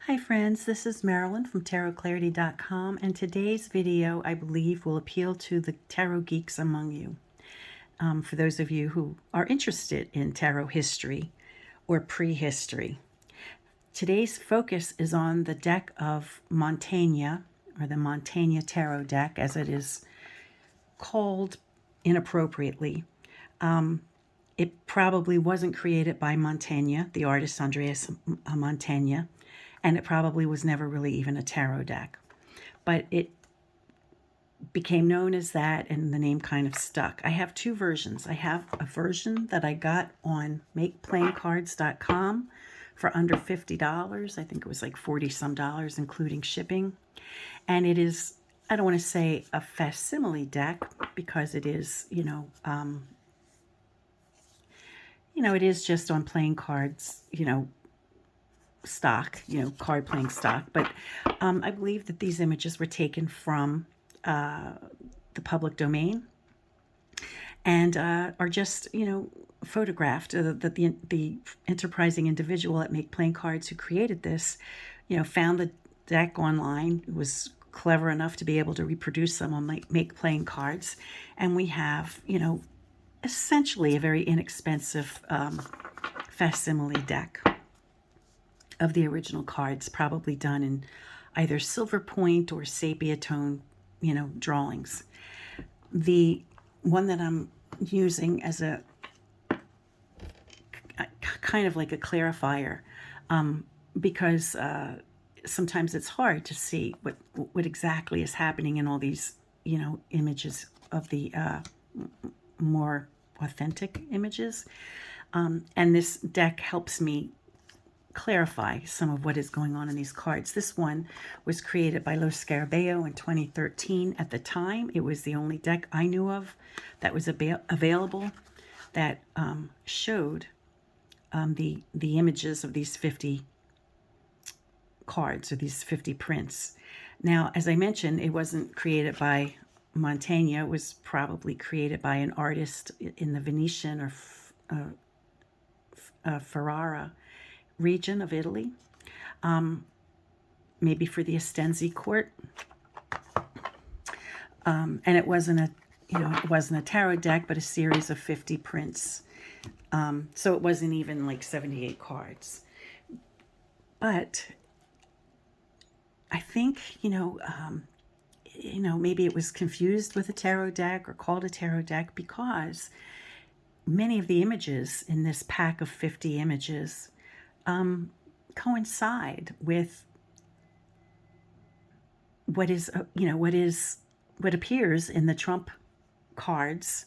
Hi friends, this is Marilyn from tarotclarity.com, and today's video I believe will appeal to the tarot geeks among you. For those of you who are interested in tarot history or prehistory. Today's focus is on the deck of Montagna, or the Mantegna Tarot deck as it is called inappropriately. It probably wasn't created by Montagna, the artist Andreas Montagna, and it probably was never really even a tarot deck. But it became known as that, and the name kind of stuck. I have two versions. I have a version that I got on makeplayingcards.com for under $50. I think it was like 40 some dollars, including shipping. And it is, I don't want to say a facsimile deck because it is, it is just on playing cards, stock, card playing stock. But I believe that these images were taken from the public domain and are just, photographed. That the enterprising individual at Make Playing Cards who created this, found the deck online, was clever enough to be able to reproduce them on Make Playing Cards. And we have, essentially a very inexpensive facsimile deck of the original cards, probably done in either silver point or sepia tone, drawings. The one that I'm using as a kind of like a clarifier, because sometimes it's hard to see what exactly is happening in all these, images of the more authentic images. And this deck helps me clarify some of what is going on in these cards. This one was created by Lo Scarabeo in 2013. At the time, it was the only deck I knew of that was available that showed the images of these 50 cards, or these 50 prints. Now, as I mentioned, it wasn't created by Montagna. It was probably created by an artist in the Venetian or Ferrara region of Italy, maybe for the Estensi court. And it wasn't a tarot deck, but a series of 50 prints. So it wasn't even like 78 cards. But I think, maybe it was confused with a tarot deck or called a tarot deck because many of the images in this pack of 50 images coincide with what appears in the trump cards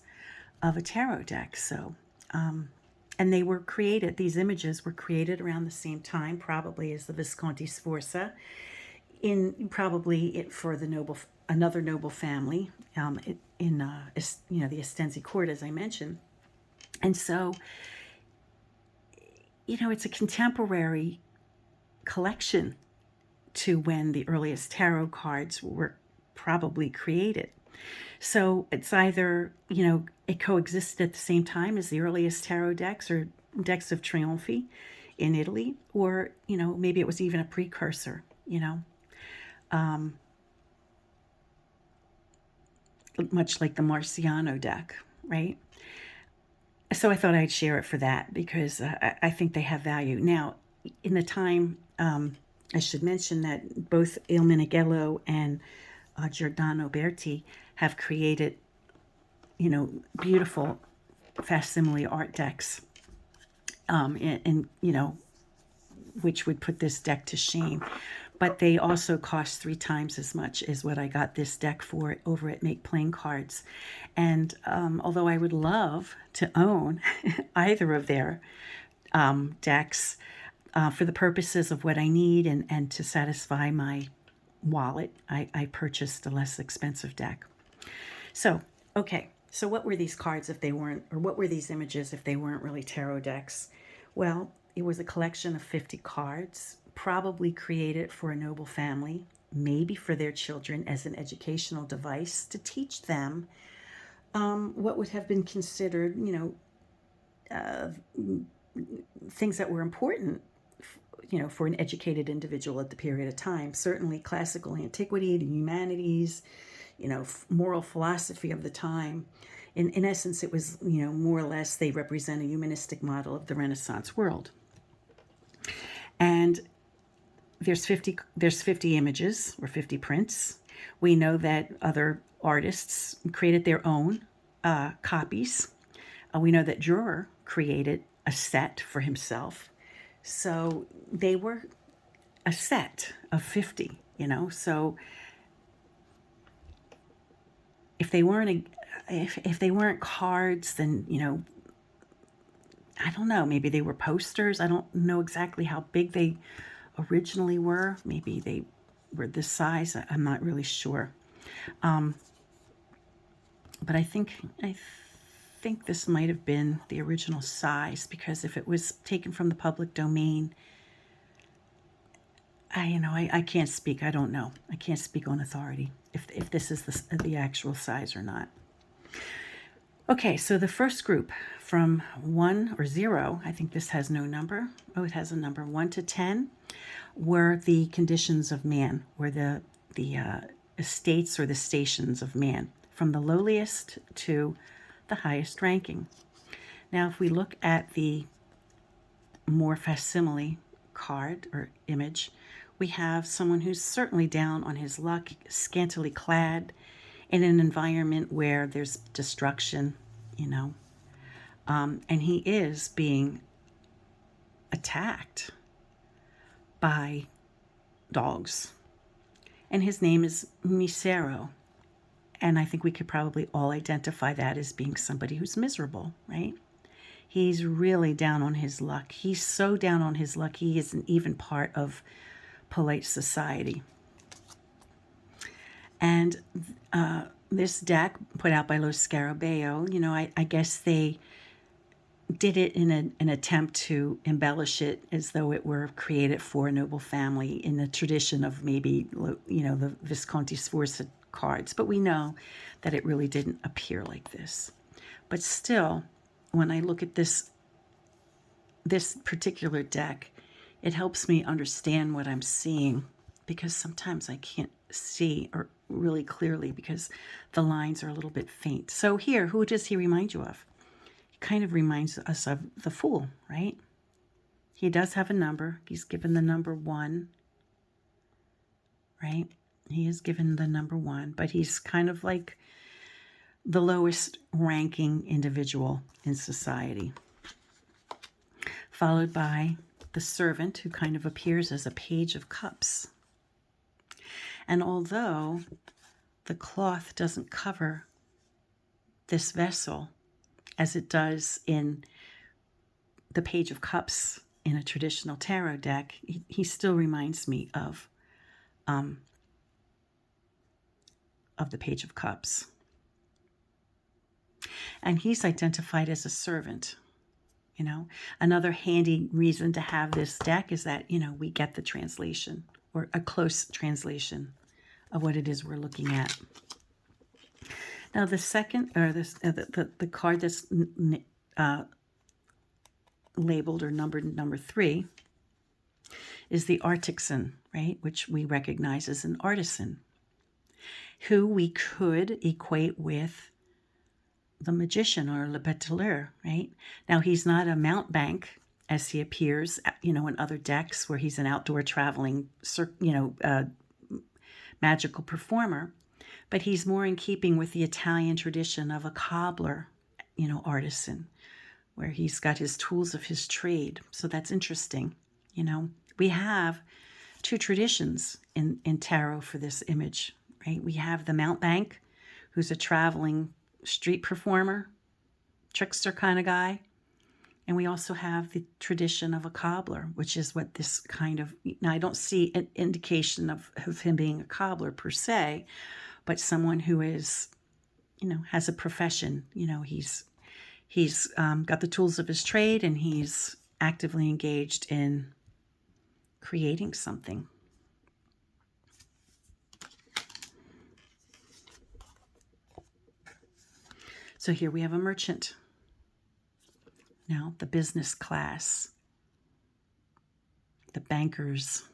of a tarot deck. So, and they were created, these images were created around the same time, probably as the Visconti Sforza, for the another noble family, in the Estensi court, as I mentioned. And so, it's a contemporary collection to when the earliest tarot cards were probably created. So it's either, it coexisted at the same time as the earliest tarot decks or decks of Trionfi in Italy, or, maybe it was even a precursor, much like the Marciano deck, right? So I thought I'd share it for that because I think they have value. Now, in the time, I should mention that both Il Meneghello and Giordano Berti have created, beautiful facsimile art decks, and which would put this deck to shame. But they also cost 3 times as much as what I got this deck for over at Make Playing Cards. And although I would love to own either of their decks for the purposes of what I need and to satisfy my wallet, I purchased a less expensive deck. So, okay, so what were these cards if they weren't, or what were these images if they weren't really tarot decks? Well, it was a collection of 50 cards, probably created for a noble family, maybe for their children as an educational device to teach them what would have been considered, things that were important, for an educated individual at the period of time. Certainly classical antiquity, the humanities, moral philosophy of the time. In essence, it was, more or less they represent a humanistic model of the Renaissance world. And there's 50 images or 50 prints. We know that other artists created their own copies. We know that Dürer created a set for himself. So they were a set of 50, So if they weren't if they weren't cards, then I don't know, maybe they were posters. I don't know exactly how big they originally were. Maybe they were this size. I'm not really sure. But I think this might have been the original size, because if it was taken from the public domain, I can't speak. I don't know. I can't speak on authority if this is the actual size or not. Okay, so the first group from 1 or 0, I think this has no number. Oh, it has a number, 1 to 10, were the conditions of man, were the estates or the stations of man, from the lowliest to the highest ranking. Now, if we look at the more facsimile card or image, we have someone who's certainly down on his luck, scantily clad, in an environment where there's destruction, and he is being attacked by dogs. And his name is Misero. And I think we could probably all identify that as being somebody who's miserable, right? He's really down on his luck. He's so down on his luck, he isn't even part of polite society. And this deck put out by Lo Scarabeo, I guess they did it in an attempt to embellish it as though it were created for a noble family in the tradition of maybe, the Visconti Sforza cards. But we know that it really didn't appear like this. But still, when I look at this particular deck, it helps me understand what I'm seeing, because sometimes I can't see or really clearly because the lines are a little bit faint. So here, who does he remind you of? He kind of reminds us of the Fool, right? He does have a number. He's given the number 1, right? He is given the number 1, but he's kind of like the lowest ranking individual in society. Followed by the Servant, who kind of appears as a Page of Cups. And although the cloth doesn't cover this vessel as it does in the Page of Cups in a traditional tarot deck, he still reminds me of the Page of Cups. And he's identified as a servant. Another handy reason to have this deck is that, we get the translation, or a close translation of what it is we're looking at. Now, the second, or the card that's labeled or numbered number 3 is the Artisan, right? Which we recognize as an artisan, who we could equate with the magician or le bateleur, right? Now, he's not a mountebank as he appears, in other decks where he's an outdoor traveling, magical performer, but he's more in keeping with the Italian tradition of a cobbler, artisan, where he's got his tools of his trade. So that's interesting. We have 2 traditions in tarot for this image, right? We have the mountebank, who's a traveling street performer, trickster kind of guy. And we also have the tradition of a cobbler, which is what this kind of, now I don't see an indication of him being a cobbler per se, but someone who is, has a profession. He's got the tools of his trade, and he's actively engaged in creating something. So here we have a merchant. Now, the business class. the bankers.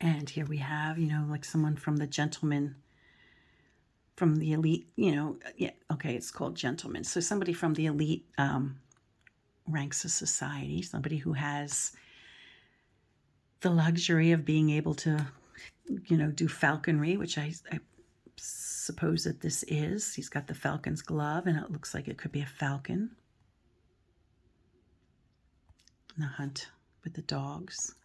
And here we have, you know, like someone from the gentleman, from the elite, you know, yeah, okay, it's called gentleman. So somebody from the elite ranks of society, somebody who has the luxury of being able to, you know, do falconry, which I suppose that this is. He's got the falcon's glove, and it looks like it could be a falcon. And the hunt with the dogs.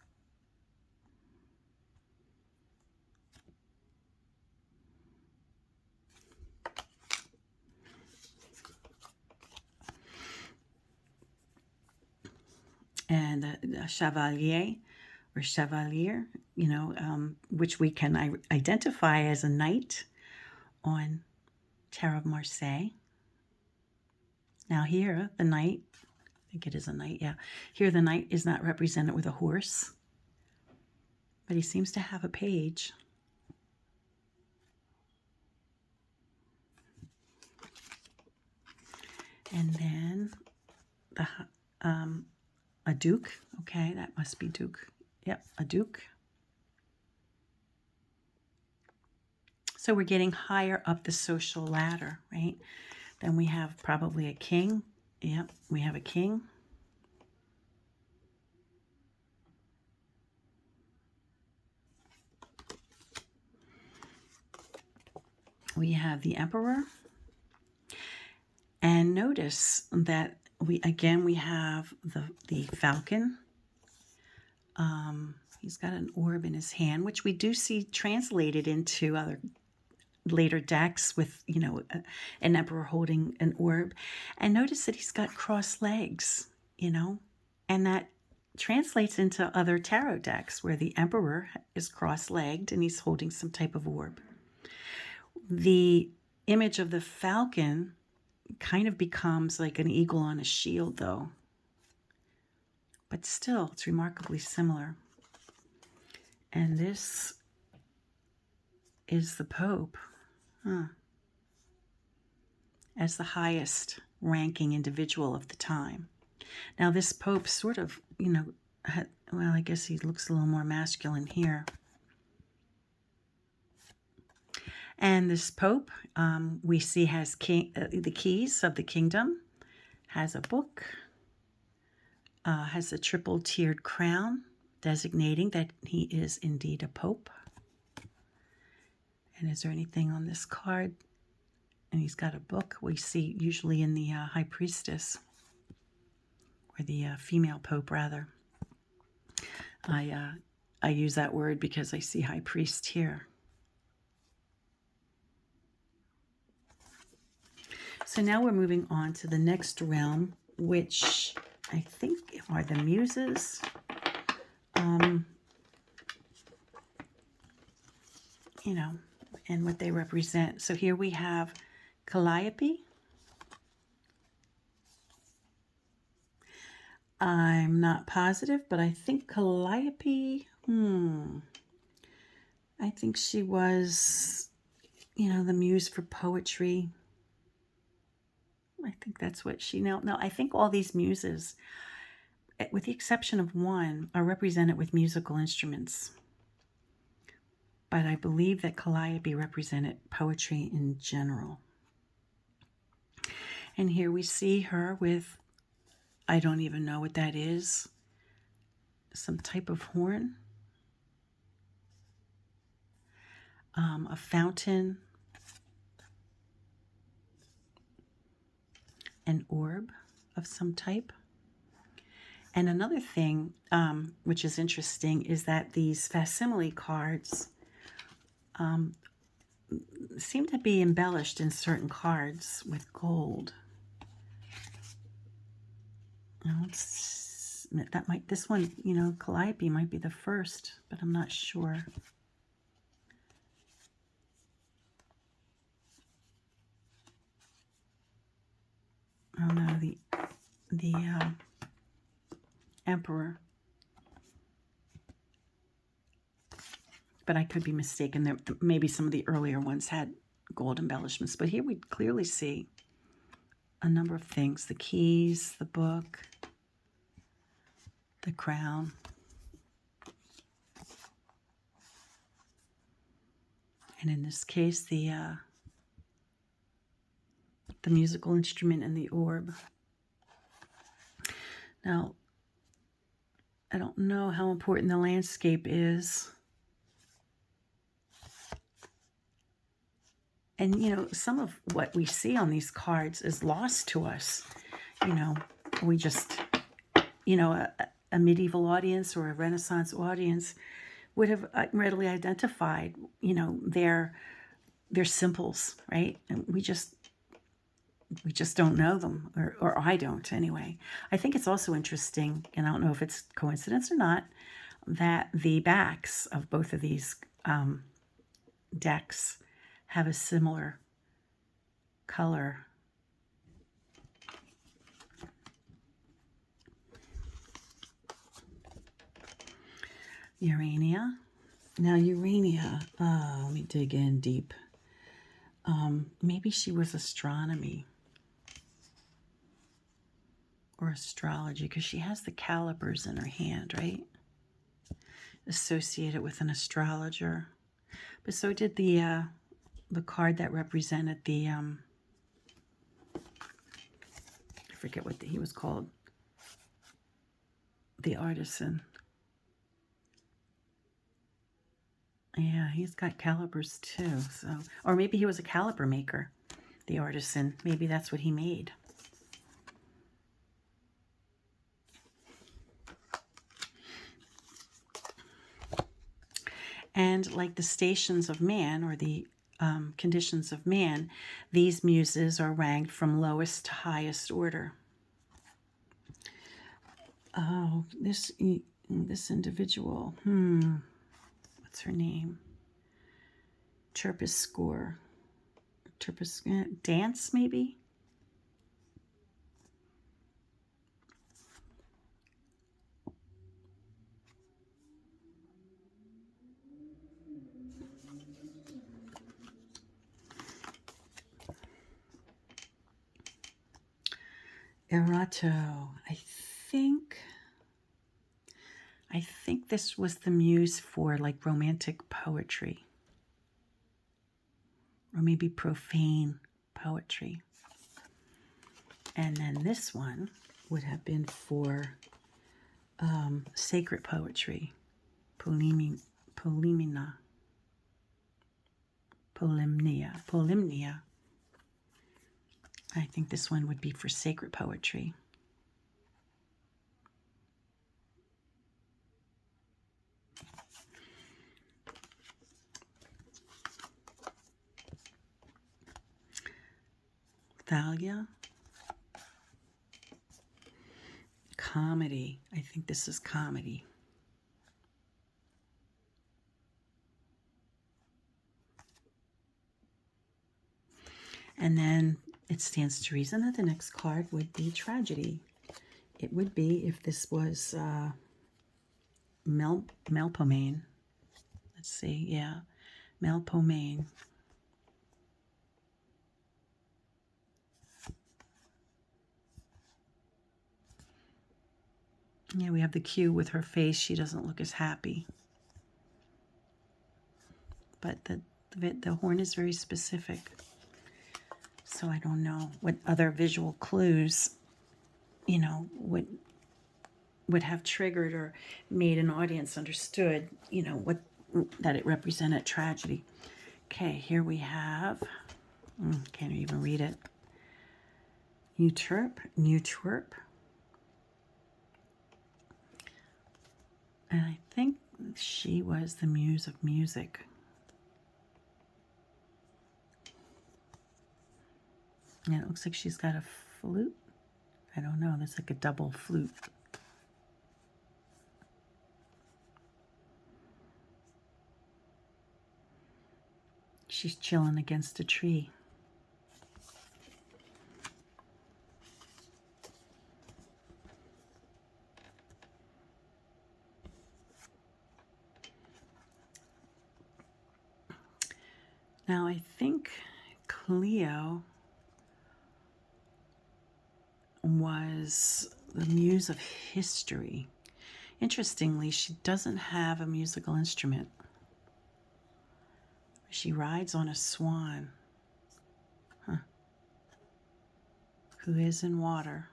And the chevalier or chevalier, you know, which we can identify as a knight on Tarot of Marseille. Now here, the knight, I think it is a knight, yeah. Here the knight is not represented with a horse, but he seems to have a page. And then the a duke. Okay, that must be duke. Yep, a duke. So we're getting higher up the social ladder, right? Then we have probably a king. Yep, we have a king. We have the emperor. And notice that we have the falcon. He's got an orb in his hand, which we do see translated into other later decks with, you know, an emperor holding an orb. And notice that he's got crossed legs, you know, and that translates into other tarot decks where the emperor is cross-legged and he's holding some type of orb. The image of the falcon kind of becomes like an eagle on a shield, though. But still, it's remarkably similar. And this is the Pope, as the highest ranking individual of the time. Now, this Pope sort of, you know, well, I guess he looks a little more masculine here. And this Pope, we see has the keys of the kingdom, has a book, has a triple-tiered crown, designating that he is indeed a Pope. And is there anything on this card? And he's got a book we see usually in the High Priestess, or the female Pope, rather. I use that word because I see High Priest here. So now we're moving on to the next realm, which I think are the muses. You know, and what they represent. So here we have Calliope. I'm not positive, but I think Calliope, I think she was, you know, the muse for poetry. I think that's what she, no, I think all these muses, with the exception of one, are represented with musical instruments. But I believe that Calliope represented poetry in general. And here we see her with, I don't even know what that is, some type of horn, a fountain, an orb of some type. And another thing which is interesting is that these facsimile cards seem to be embellished in certain cards with gold. Now, that might, this one, you know, Calliope might be the first, but I'm not sure. Oh no, the emperor. But I could be mistaken. Maybe some of the earlier ones had gold embellishments. But here we clearly see a number of things. The keys, the book, the crown. And in this case, the musical instrument and the orb. Now, I don't know how important the landscape is. And, you know, some of what we see on these cards is lost to us. You know, we just, you know, a medieval audience or a Renaissance audience would have readily identified, you know, their symbols, right? And we just don't know them, or I don't anyway. I think it's also interesting, and I don't know if it's coincidence or not, that the backs of both of these decks have a similar color. Urania. Now Urania, let me dig in deep. Maybe she was astronomy or astrology, because she has the calipers in her hand, right? Associated with an astrologer. But so did the card that represented the, I forget what he was called, the artisan. Yeah, he's got calipers too. So, or maybe he was a caliper maker, the artisan. Maybe that's what he made. And like the stations of man, or the conditions of man, these muses are ranked from lowest to highest order. Oh, this individual, what's her name? Terpsichore. Dance, maybe? Erato. I think this was the muse for like romantic poetry, or maybe profane poetry. And then this one would have been for sacred poetry, polymnia. I think this one would be for sacred poetry. Thalia. Comedy. I think this is comedy. And then it stands to reason that the next card would be tragedy. It would be if this was Melpomene. Let's see, yeah, Melpomene. Yeah, we have the Q with her face. She doesn't look as happy. But the horn is very specific. So I don't know what other visual clues, you know, would have triggered or made an audience understood, you know, that it represented tragedy. Okay, here we have, can't even read it. Euterpe. And I think she was the muse of music. And it looks like she's got a flute. I don't know, there's like a double flute. She's chilling against a tree. Now I think Cleo was the muse of history. Interestingly, she doesn't have a musical instrument. She rides on a swan, who is in water.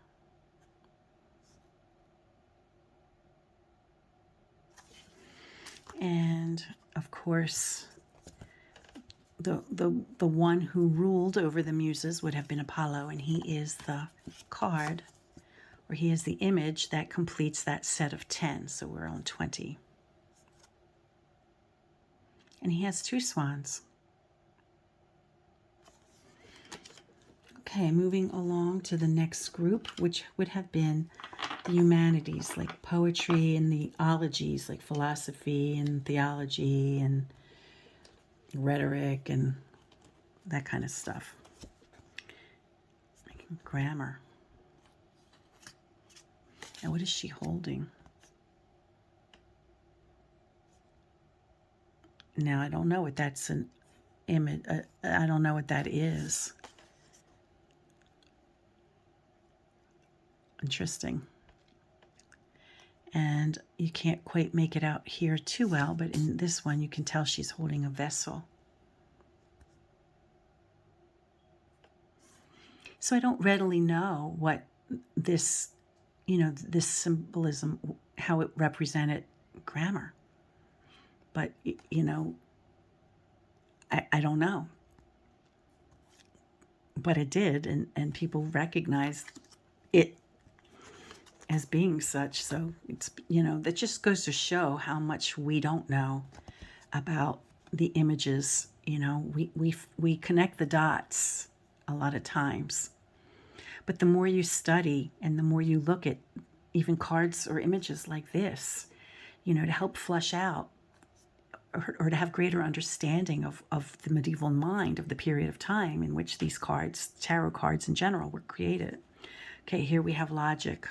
And of course, the one who ruled over the muses would have been Apollo, and he is the card, or he is the image that completes that set of 10. So we're on 20. And he has 2 swans. Okay, moving along to the next group, which would have been the humanities, like poetry, and the ologies, like philosophy and theology and rhetoric and that kind of stuff. Grammar. And what is she holding? Now, I don't know what that's an image. I don't know what that is. Interesting. And you can't quite make it out here too well, but in this one you can tell she's holding a vessel. So I don't readily know what this, this symbolism, how it represented grammar. But, I don't know. But it did, and people recognized it as being such. So it's, that just goes to show how much we don't know about the images. We connect the dots a lot of times. But the more you study and the more you look at even cards or images like this, to help flesh out or to have greater understanding of the medieval mind, of the period of time in which these cards, tarot cards in general, were created. Okay, here we have logic.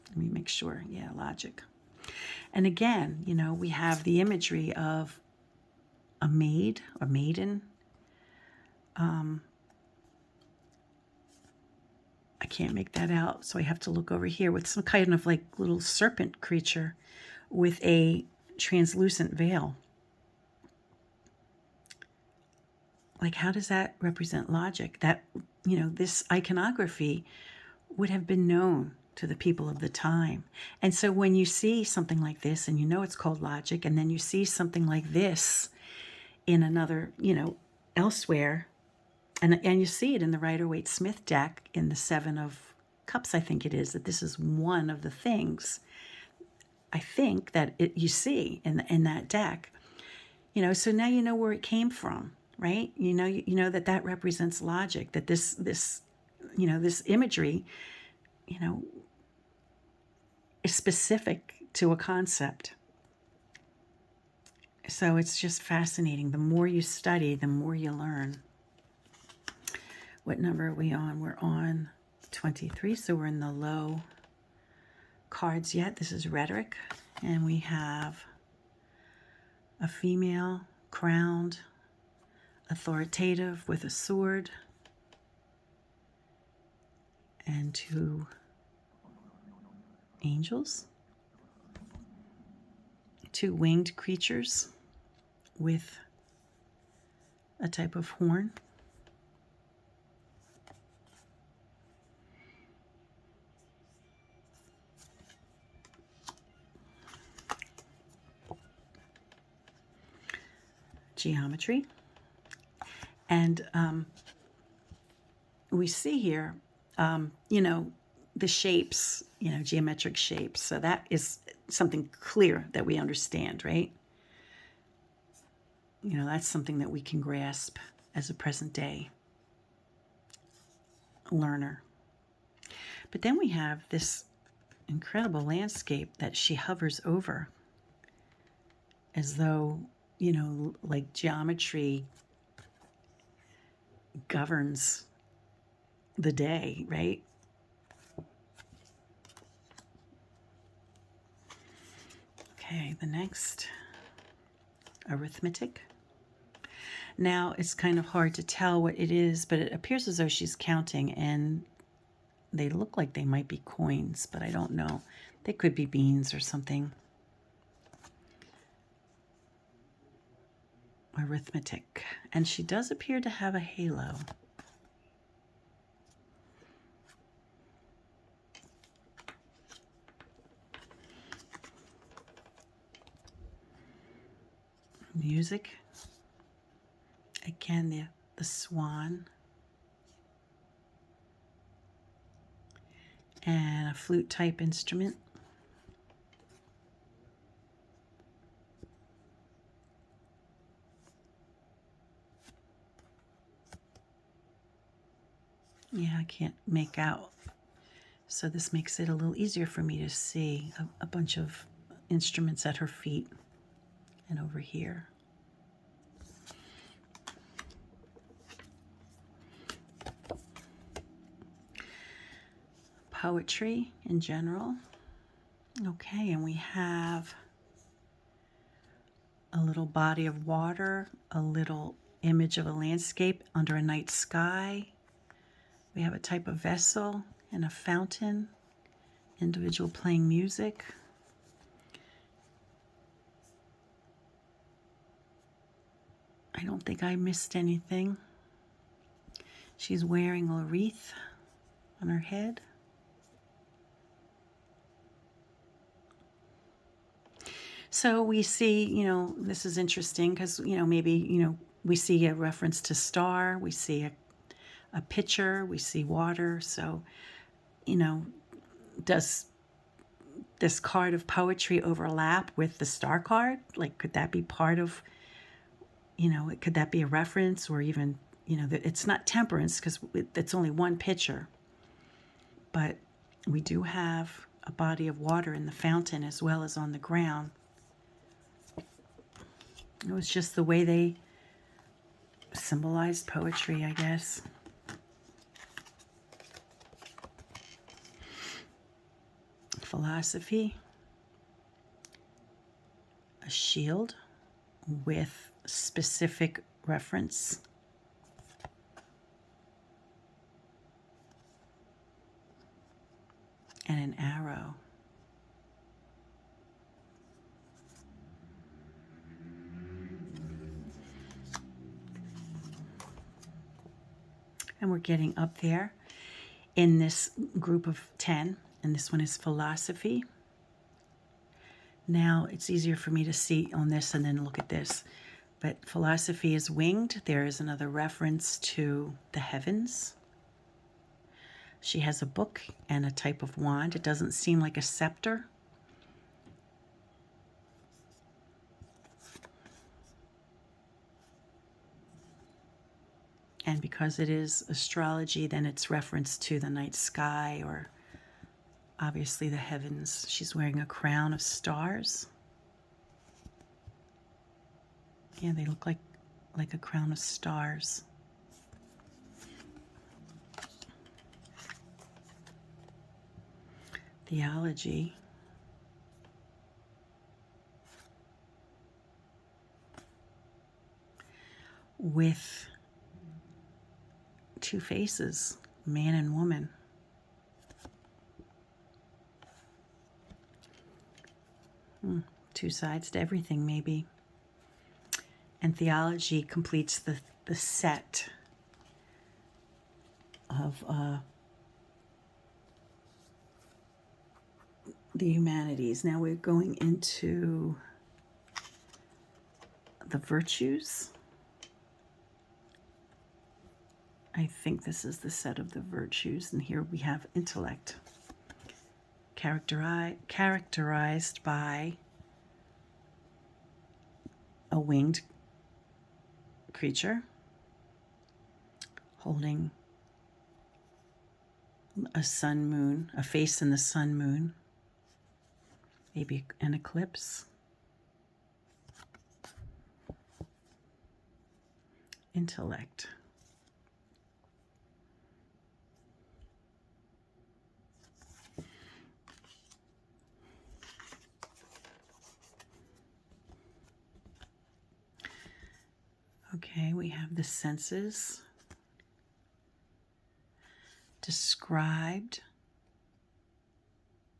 Let me make sure. Yeah, logic. And again, we have the imagery of a maid or maiden. I can't make that out, so I have to look over here with some kind of like little serpent creature with a translucent veil. Like, how does that represent logic? That, this iconography would have been known to the people of the time. And so when you see something like this, and it's called logic, and then you see something like this in another, elsewhere, and you see it in the Rider-Waite-Smith deck in the 7 of Cups, I think it is, that this is one of the things I think that you see in that deck. So now you know where it came from, right? You know that represents logic, that this this imagery, is specific to a concept. So it's just fascinating. The more you study, the more you learn. What number are we on? We're on 23, so we're in the low cards yet. This is rhetoric, and we have a female crowned, authoritative with a sword, and 2 angels, 2 winged creatures with a type of horn. Geometry. And we see here, the shapes, geometric shapes. So that is something clear that we understand, right? That's something that we can grasp as a present day learner. But then we have this incredible landscape that she hovers over, as though, like geometry governs the day, right? Okay, the next, arithmetic. Now, it's kind of hard to tell what it is, but it appears as though she's counting, and they look like they might be coins, but I don't know. They could be beans or something. Arithmetic. And she does appear to have a halo. Music. Again, the swan. And a flute type instrument. Yeah, I can't make out. So this makes it a little easier for me to see a bunch of instruments at her feet and over here. Poetry in general. Okay, and we have a little body of water, a little image of a landscape under a night sky. We have a type of vessel and a fountain, individual playing music. I don't think I missed anything. She's wearing a wreath on her head. So we see, this is interesting because, maybe, we see a reference to star, we see a picture, we see water. So, does this card of poetry overlap with the star card? Like, could that be part of, could that be a reference, or even, it's not temperance because it's only one picture. But we do have a body of water in the fountain as well as on the ground. It was just the way they symbolized poetry, I guess. Philosophy. A shield with specific reference. And an arrow. And we're getting up there in this group of 10, and this one is philosophy. Now it's easier for me to see on this and then look at this. But philosophy is winged. There is another reference to the heavens. She has a book and a type of wand. It doesn't seem like a scepter. And because it is astrology, then it's reference to the night sky, or obviously the heavens. She's wearing a crown of stars. Yeah, they look like a crown of stars. Theology. With two faces, man and woman. Two sides to everything, maybe. And theology completes the set of the humanities. Now we're going into the virtues. I think this is the set of the virtues, and here we have intellect, characterized by a winged creature holding a sun moon, a face in the sun moon, maybe an eclipse. Intellect. Okay, we have the senses. described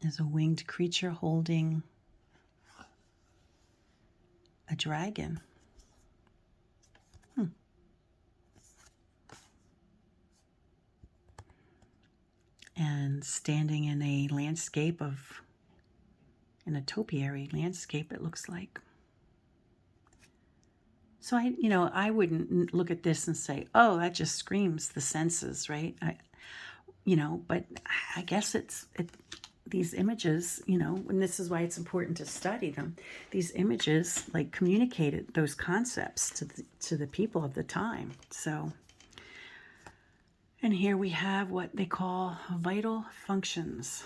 as a winged creature holding a dragon. And standing in a landscape in a topiary landscape, it looks like. So I wouldn't look at this and say, oh, that just screams the senses, right? But I guess these images, and this is why it's important to study them. These images like communicated those concepts to the people of the time. So, and here we have what they call vital functions.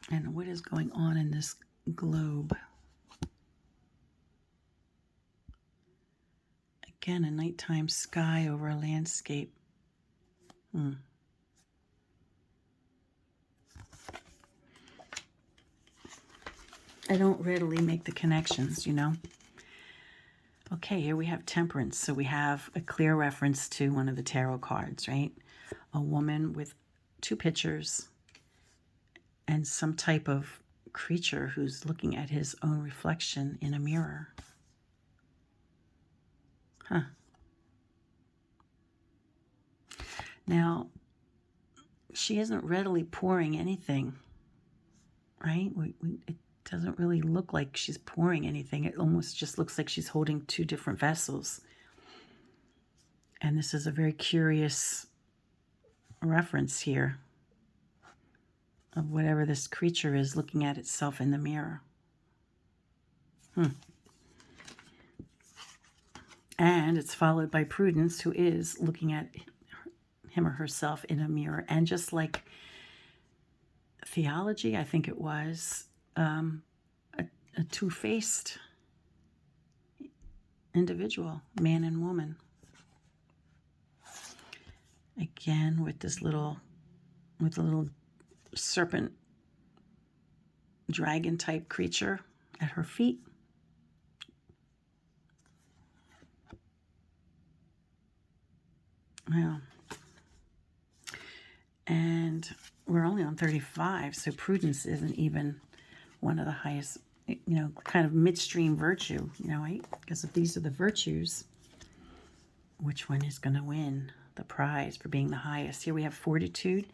And what is going on in this globe? Again, a nighttime sky over a landscape. I don't readily make the connections, Okay, here we have temperance. So we have a clear reference to one of the tarot cards, right? A woman with two pictures and some type of creature who's looking at his own reflection in a mirror. Now, she isn't readily pouring anything, right? It doesn't really look like she's pouring anything. It almost just looks like she's holding two different vessels. And this is a very curious reference here of whatever this creature is looking at itself in the mirror. And it's followed by Prudence, who is looking at him or herself in a mirror. And just like theology, I think it was, a two-faced individual, man and woman. Again, with a little serpent dragon type creature at her feet. Well, and we're only on 35, so prudence isn't even one of the highest, kind of midstream virtue, right? Because if these are the virtues, which one is going to win the prize for being the highest? Here we have fortitude,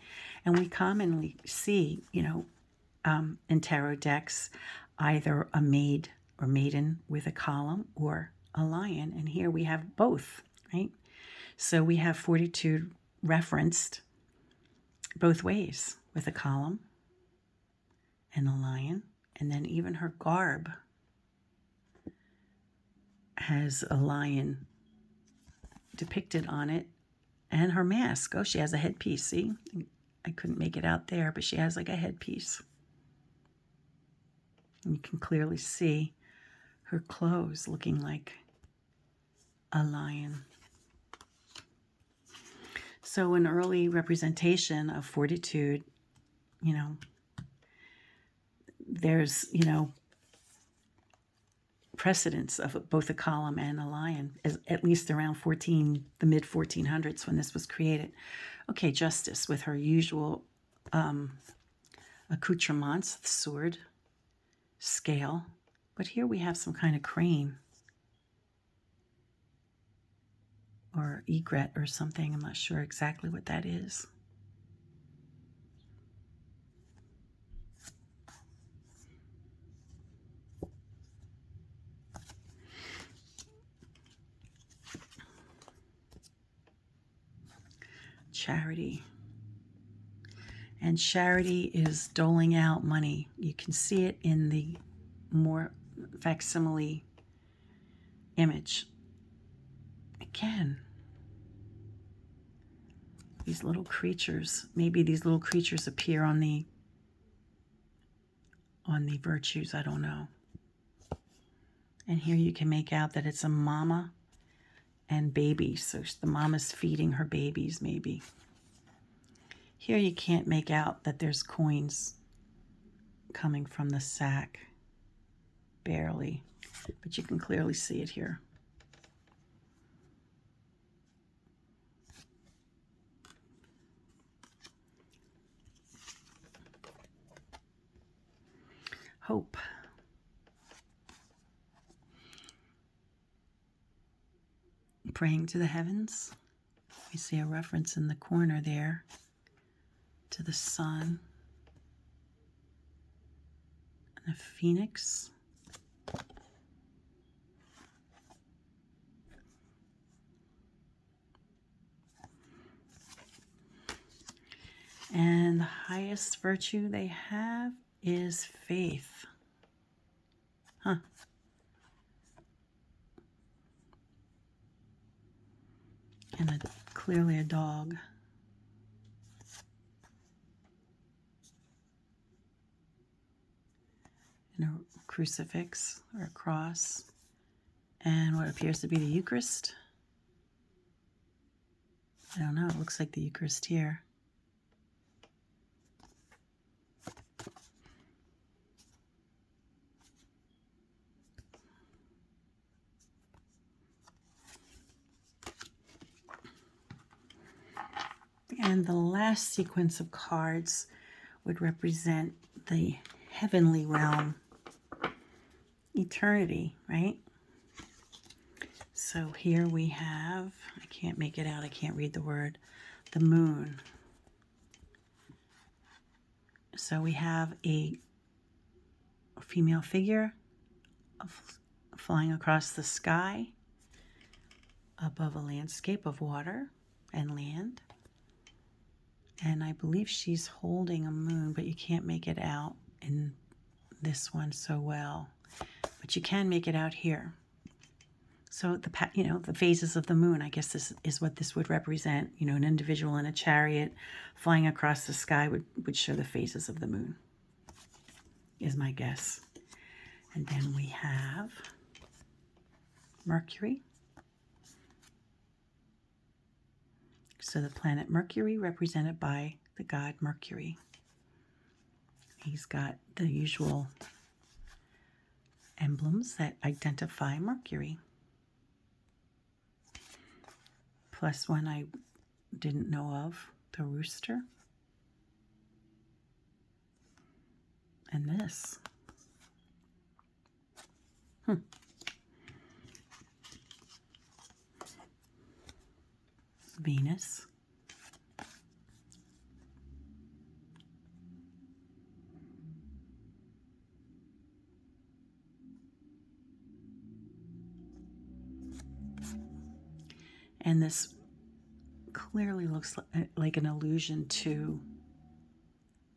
and we commonly see, in tarot decks, either a maid or maiden with a column or a lion, and here we have both, right? So we have fortitude referenced both ways with a column and a lion, and then even her garb has a lion depicted on it, and her mask. Oh, she has a headpiece. See, I couldn't make it out there, but she has like a headpiece. And you can clearly see her clothes looking like a lion. So an early representation of fortitude, there's, precedence of both a column and a lion, at least around the mid 1400s when this was created. Okay, Justice with her usual accoutrements, the sword, scale, but here we have some kind of crane or egret or something. I'm not sure exactly what that is. Charity. And charity is doling out money. You can see it in the more facsimile image. Again, these little creatures, maybe these little creatures appear on the virtues, I don't know. And here you can make out that it's a mama and baby, so the mama's feeding her babies maybe. Here you can't make out that there's coins coming from the sack, barely. but you can clearly see it here. Hope. Praying to the heavens. We see a reference in the corner there to the sun and a phoenix. And the highest virtue they have is faith. Huh. And clearly a dog. And a crucifix or a cross. And what appears to be the Eucharist. I don't know, it looks like the Eucharist here. And the last sequence of cards would represent the heavenly realm, eternity, right? So here we have, I can't make it out, I can't read the word, the moon. So we have a female figure flying across the sky above a landscape of water and land. And I believe she's holding a moon, but you can't make it out in this one so well. But you can make it out here. So the phases of the moon, I guess this is what this would represent. You know, an individual in a chariot flying across the sky would show the phases of the moon, is my guess. And then we have Mercury. So the planet Mercury represented by the god Mercury. He's got the usual emblems that identify Mercury. Plus one I didn't know of, the rooster. And this. Venus. And this clearly looks like an allusion to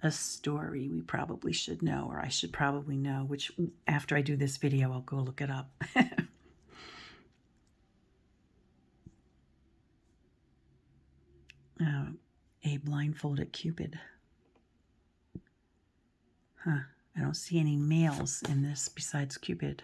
a story we probably should know, or I should probably know, which after I do this video, I'll go look it up. A blindfolded Cupid. Huh. I don't see any males in this besides Cupid.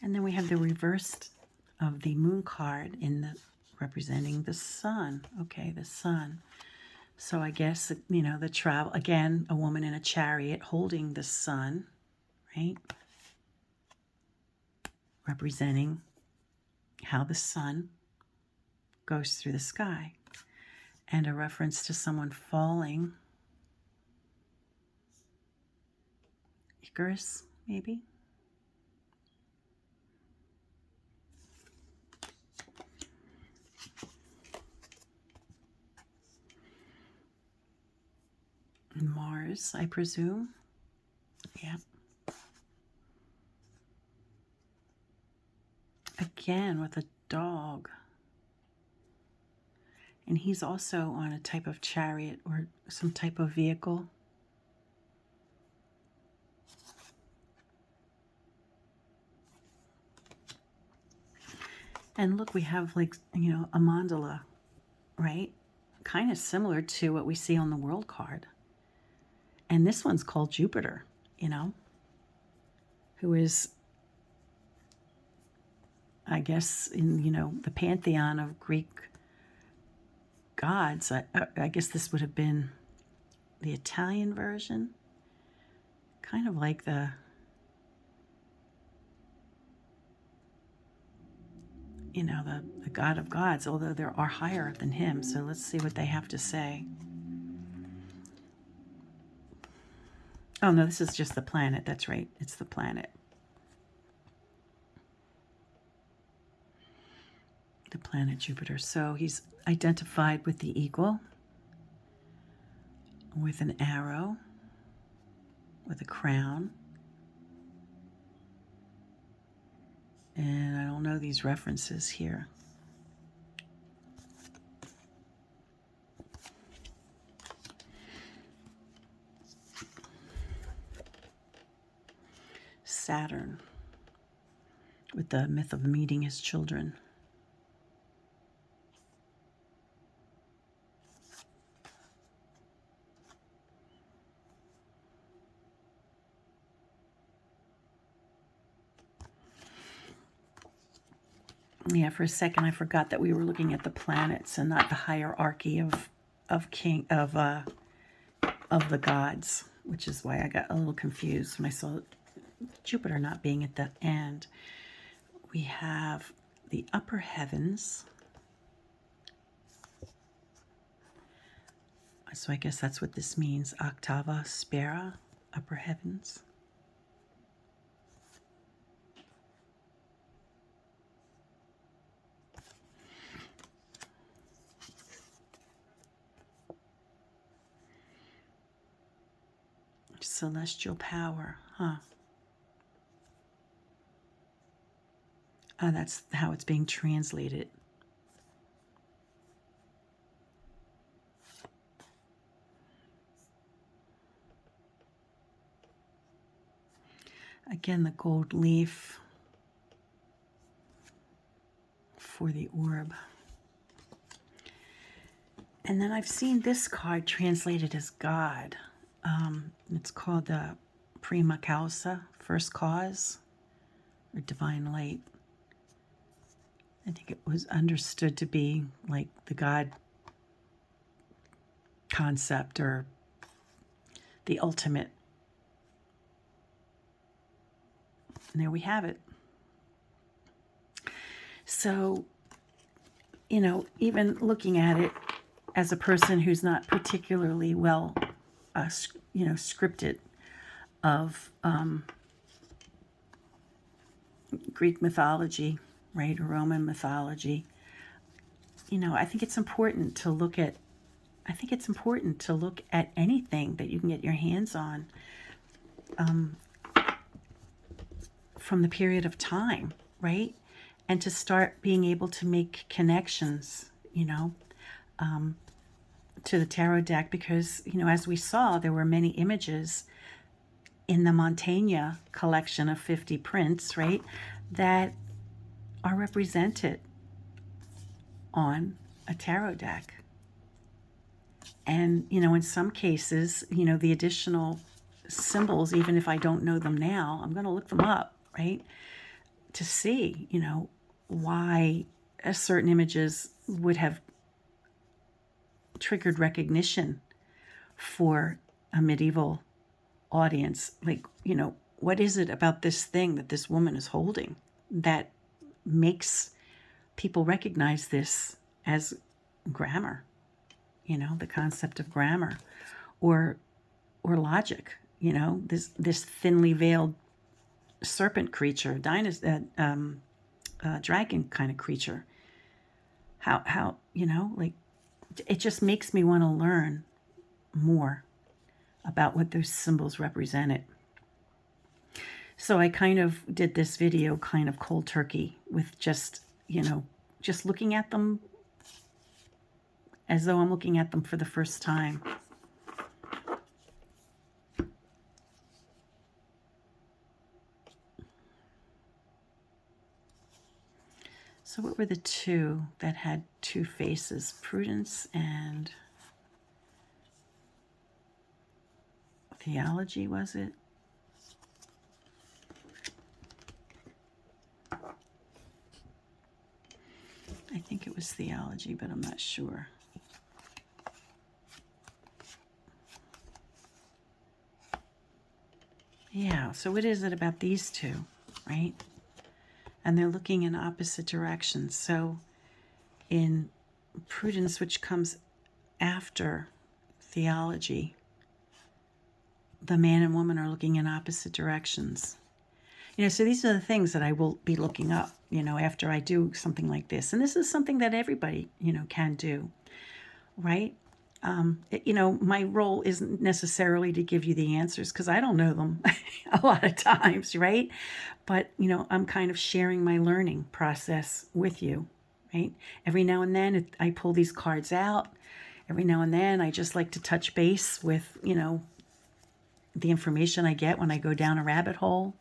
And then we have the reverse of the moon card representing the sun. Okay, the sun. So I guess, you know, the travel, again, a woman in a chariot holding the sun, right? Representing how the sun goes through the sky. And a reference to someone falling. Icarus, maybe? Mars, I presume. Yeah. Again with a dog. And he's also on a type of chariot or some type of vehicle. And look, we have like, you know, a mandala, right? Kind of similar to what we see on the world card. And this one's called Jupiter, you know, who is, I guess, in, you know, the pantheon of Greek gods. I guess this would have been the Italian version. Kind of like the, you know, the God of gods, although there are higher than him. So let's see what they have to say. Oh, no, this is just the planet. That's right. It's the planet. The planet Jupiter. So he's identified with the eagle, with an arrow, with a crown. And I don't know these references here. Saturn, with the myth of meeting his children. Yeah, for a second I forgot that we were looking at the planets and not the hierarchy of the gods, which is why I got a little confused when I saw Jupiter not being at the end. We have the upper heavens. So I guess that's what this means. Octava spera, upper heavens. Celestial power, huh? That's how it's being translated. Again, the gold leaf for the orb. And then I've seen this card translated as God. It's called the Prima Causa, first cause, or divine light. I think it was understood to be like the God concept, or the ultimate. And there we have it. So, you know, even looking at it as a person who's not particularly well, you know, scripted of Greek mythology, right, or Roman mythology, you know, I think it's important to look at, anything that you can get your hands on from the period of time, right? And to start being able to make connections, you know, to the tarot deck, because, you know, as we saw, there were many images in the Montagna collection of 50 prints, right, that are represented on a tarot deck. And, you know, in some cases, you know, the additional symbols, even if I don't know them now, I'm going to look them up, right, to see, you know, why certain images would have triggered recognition for a medieval audience. Like, you know, what is it about this thing that this woman is holding that makes people recognize this as grammar, you know, the concept of grammar, or logic, you know, this thinly veiled serpent creature, dragon kind of creature. How, you know, like, it just makes me want to learn more about what those symbols represented. So I kind of did this video kind of cold turkey, with just, you know, just looking at them as though I'm looking at them for the first time. So what were the two that had two faces? Prudence and theology, was it? I think it was theology, but I'm not sure. Yeah, so what is it about these two, right? And they're looking in opposite directions. So in prudence, which comes after theology, the man and woman are looking in opposite directions. So these are the things that I will be looking up, after I do something like this. And this is something that everybody, can do, right? My role isn't necessarily to give you the answers because I don't know them a lot of times, right? But, I'm kind of sharing my learning process with you, right? Every now and then I pull these cards out. Every now and then I just like to touch base with, the information I get when I go down a rabbit hole,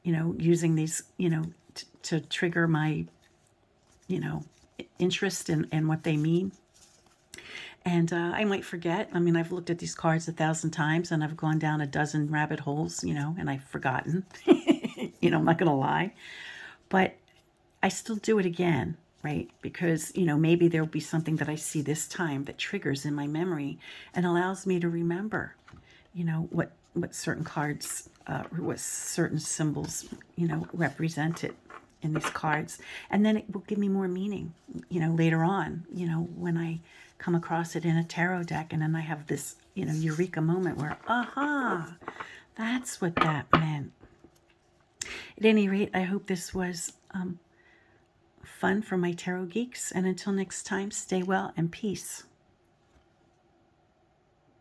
using these, to trigger my, interest in what they mean. And I might forget. I mean, I've looked at these cards 1,000 times and I've gone down a dozen rabbit holes, and I've forgotten. I'm not going to lie. But I still do it again, right? Because, maybe there'll be something that I see this time that triggers in my memory and allows me to remember, what certain cards, what certain symbols, represented in these cards. And then it will give me more meaning, later on, when I come across it in a tarot deck, and then I have this, eureka moment where, aha, that's what that meant. At any rate, I hope this was fun for my tarot geeks. And until next time, stay well and peace.